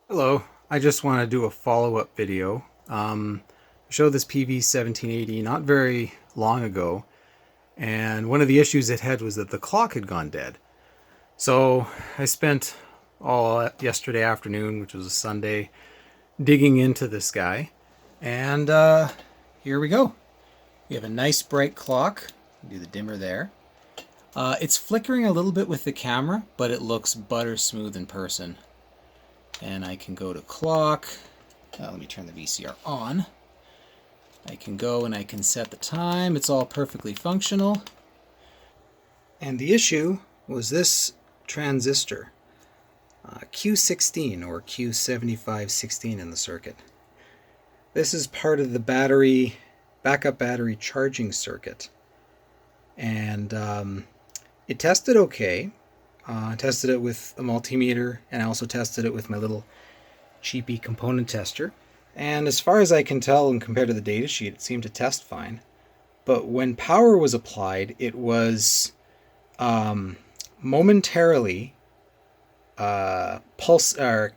Hello, I just want to do a follow-up video. I showed this PV-1780 not very long ago, and one of the issues it had was that the clock had gone dead. So I spent all yesterday afternoon, which was a Sunday, digging into this guy, and here we go. We have a nice bright clock. Do the dimmer there. It's flickering a little bit with the camera, but it looks butter smooth in person. And I can go to clock. Let me turn the VCR on. I can go and I can set the time. It's all perfectly functional. And the issue was this transistor, Q16 or Q7516 in the circuit. This is part of the backup battery charging circuit. And it tested okay. I tested it with a multimeter, and I also tested it with my little cheapy component tester. And as far as I can tell, and compared to the datasheet, it seemed to test fine. But when power was applied, it was momentarily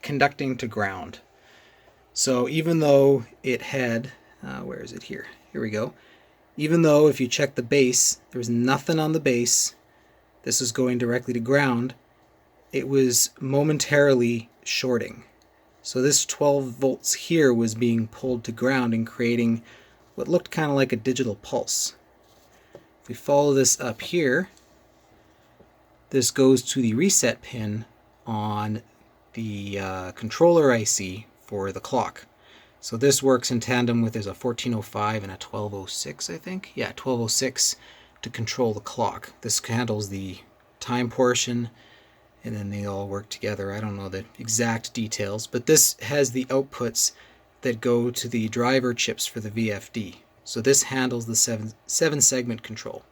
conducting to ground. So even though it had, where is it here? Here we go. Even though if you check the base, there was nothing on the base, this is going directly to ground, it was momentarily shorting. So this 12 volts here was being pulled to ground and creating what looked kind of like a digital pulse. If we follow this up here, this goes to the reset pin on the controller IC for the clock. So this works in tandem with, there's a 1405 and a 1206, I think. Yeah, 1206 to control the clock. This handles the time portion, and then they all work together. I don't know the exact details, but this has the outputs that go to the driver chips for the VFD. So this handles the seven segment control.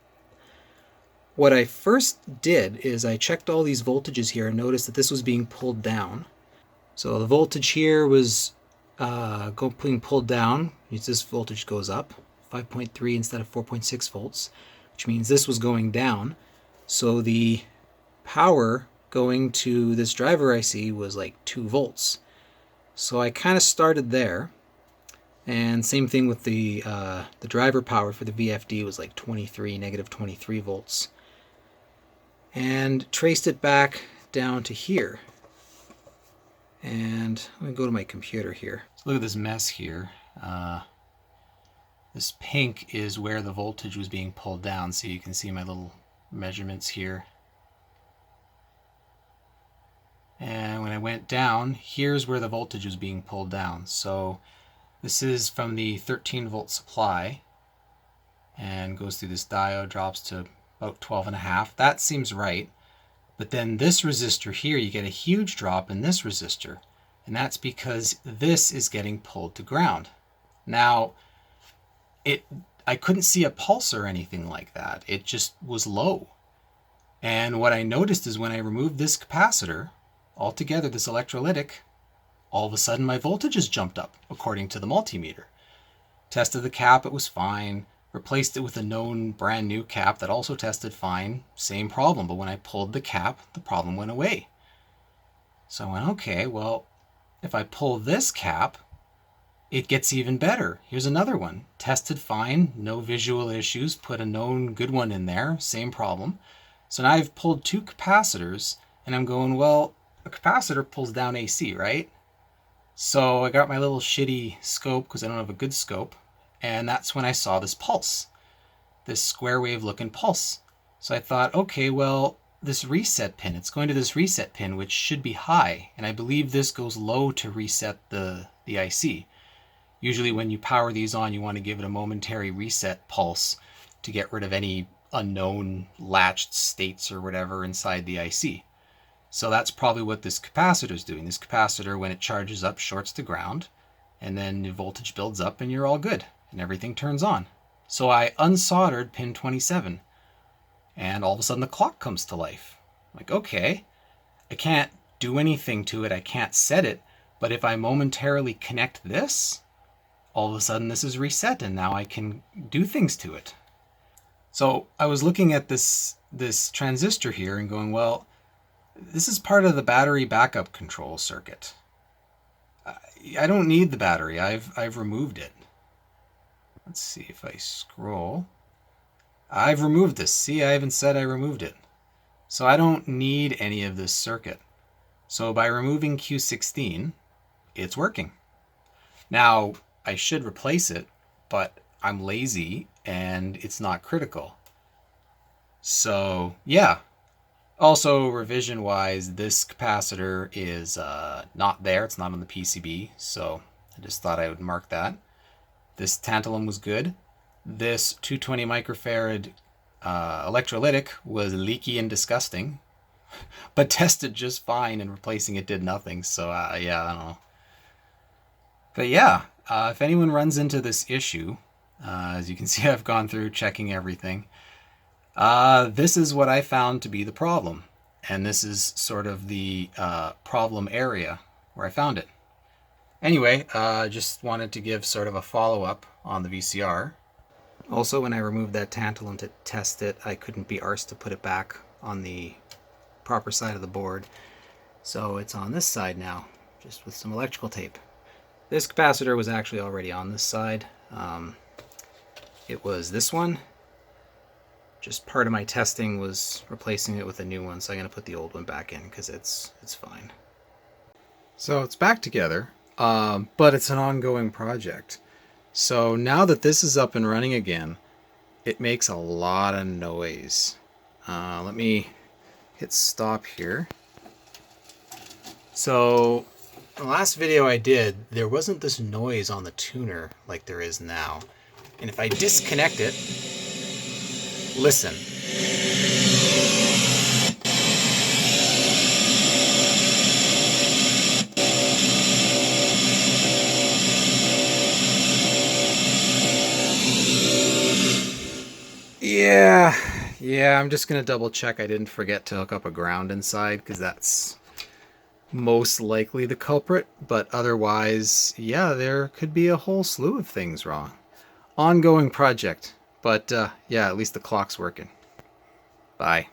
What I first did is I checked all these voltages here and noticed that this was being pulled down. So the voltage here was being pulled down. This voltage goes up 5.3 instead of 4.6 volts, which means this was going down. So the power going to this driver IC was like 2 volts. So I kind of started there. And same thing with the driver power for the VFD was like negative 23 volts. And traced it back down to here. And let me go to my computer here. So look at this mess here. This pink is where the voltage was being pulled down, so you can see my little measurements here. And when I went down, here's where the voltage was being pulled down. So this is from the 13 volt supply and goes through this diode, drops to about 12.5. That seems right. But then this resistor here, you get a huge drop in this resistor. And that's because this is getting pulled to ground. Now, I couldn't see a pulse or anything like that. It just was low. And what I noticed is when I removed this capacitor, altogether this electrolytic, all of a sudden my voltages jumped up according to the multimeter. Tested the cap, it was fine. Replaced it with a known brand new cap that also tested fine. Same problem, but when I pulled the cap, the problem went away. So I went, okay, well, if I pull this cap, it gets even better. Here's another one. Tested fine, no visual issues. Put a known good one in there, same problem. So now I've pulled 2 capacitors, and I'm going, well, a capacitor pulls down AC, right? So I got my little shitty scope, because I don't have a good scope, and that's when I saw this pulse, this square wave looking pulse. So I thought, okay, well, this reset pin, it's going to this reset pin, which should be high, and I believe this goes low to reset the IC. Usually when you power these on, you want to give it a momentary reset pulse to get rid of any unknown latched states or whatever inside the IC. So that's probably what this capacitor is doing. This capacitor, when it charges up, shorts to ground, and then the voltage builds up and you're all good, and everything turns on. So I unsoldered pin 27, and all of a sudden the clock comes to life. I'm like, okay, I can't do anything to it, I can't set it, but if I momentarily connect this, all of a sudden this is reset and now I can do things to it. So I was looking at this transistor here and going, well, this is part of the battery backup control circuit. I don't need the battery. I've removed it. Let's see if I scroll. I've removed this. See, I haven't said I removed it. So I don't need any of this circuit. So by removing Q16, it's working. Now, I should replace it, but I'm lazy and it's not critical. So, yeah. Also, revision-wise, this capacitor is not there. It's not on the PCB, so I just thought I would mark that. This tantalum was good. This 220 microfarad electrolytic was leaky and disgusting, but tested just fine, and replacing it did nothing. So yeah, I don't know. But yeah, if anyone runs into this issue, as you can see, I've gone through checking everything. This is what I found to be the problem, and this is sort of the problem area where I found it. Anyway, just wanted to give sort of a follow-up on the VCR. Also, when I removed that tantalum to test it, I couldn't be arsed to put it back on the proper side of the board. So it's on this side now, just with some electrical tape. This capacitor was actually already on this side. It was this one. Just part of my testing was replacing it with a new one, so I'm going to put the old one back in because it's fine. So it's back together, but it's an ongoing project. So now that this is up and running again, it makes a lot of noise. Let me hit stop here. So the last video I did, there wasn't this noise on the tuner like there is now. And if I disconnect it, listen. Yeah, I'm just going to double check I didn't forget to hook up a ground inside, because that's most likely the culprit. But otherwise, yeah, there could be a whole slew of things wrong. Ongoing project. But yeah, at least the clock's working. Bye.